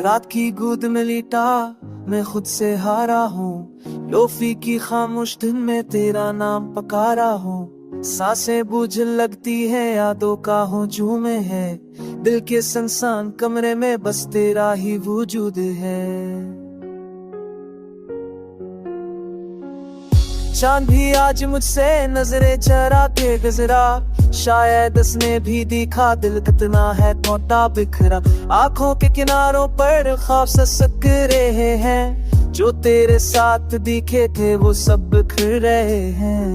रात की गोद में लेटा मैं खुद से हारा हूँ, लोफी की खामोश धुन में तेरा नाम पकारा हूँ। सांसें बूझ लगती है, यादों का हुजूम है, दिल के सुनसान कमरे में बस तेरा ही वजूद है। चांद भी आज मुझसे नजरें चरा के गुजरा, शायद उसने भी देखा दिल कितना है टूटा बिखरा। आंखों के किनारों पर ख्वाब ससक रहे हैं, जो तेरे साथ दिखे थे वो सब बिखर रहे हैं।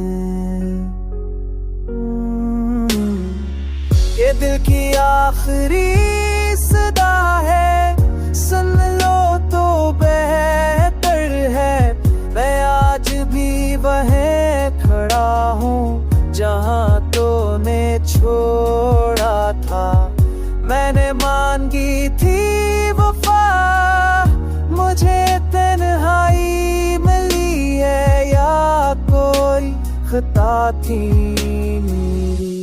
ये दिल की आखिरी सदा है, सुन लो तो बेहतर है। मैं आज भी वहीं खड़ा हूँ जहाँ तूने छोड़ा था। मैंने मांगी थी वफा, मुझे तन्हाई मिली है, या कोई खता थी मेरी।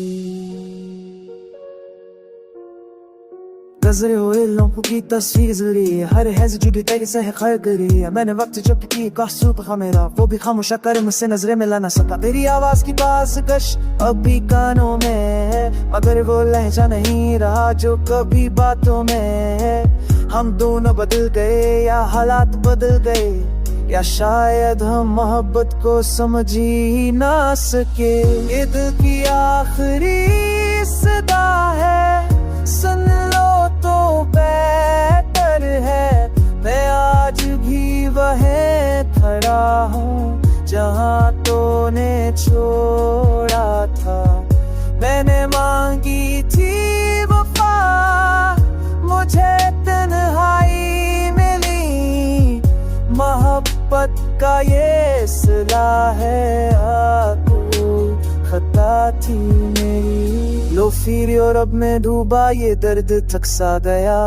नजरे हुए लम्हों की तस्वीर जरी, हर हैज़ जो भी तेरे से है खैर करी। मैंने वक्त जो की कासू था मेरा, वो भी खामोशा कर मुझसे नजरें मिला ना सका। तेरी आवाज की पास कश अब भी कानों में है, मगर वो लहजा नहीं रहा जो कभी बातों में है। हम दोनों बदल गए या हालात बदल गए, या शायद हम मोहब्बत को समझ ही ना सके। ये दिल की आखिरी सदा है, सुन लो तो बेहतर है। मैं आज भी वहीं खड़ा हूँ जहाँ तूने छोड़ा था। मैंने मांगी थी वफा, मुझे तन्हाई मिली। मोहब्बत का ये सिला है, खता थी मेरी। लो फिर और अब मैं डूबा ये दर्द थक सा गया,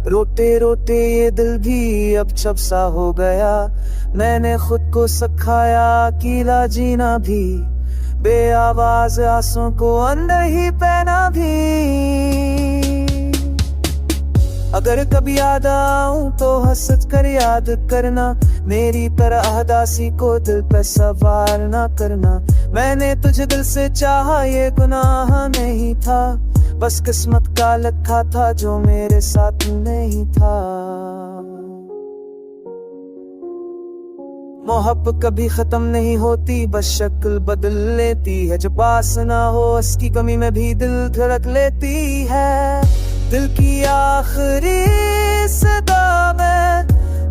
रोते रोते ये दिल भी अब चप सा हो गया। मैंने खुद को सिखाया अकेला जीना भी, बे आवाज आंसुओं को अंदर ही पहना भी। अगर कभी याद आऊं तो हंस कर याद करना, मेरी तरह अहदासी को दिल पे सवार ना करना। मैंने तुझे दिल से चाहा, ये गुनाह नहीं था, बस किस्मत का लिखा था जो मेरे साथ नहीं था। मोहब्बत कभी खत्म नहीं होती, बस शक्ल बदल लेती है। जब पास ना हो उसकी कमी में भी दिल धड़क लेती है। दिल की आखिरी सदा में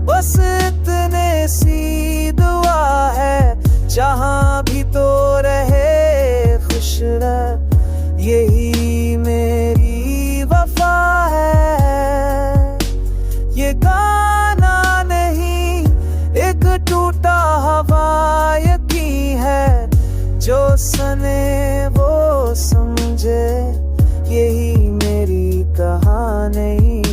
बस इतने सी दुआ है, जहाँ भी तो रहे खुश रह, यही मेरी वफा है। ये गाना नहीं एक टूटा हवा यकीन है, जो सने वो समझे, यही मेरी कहानी।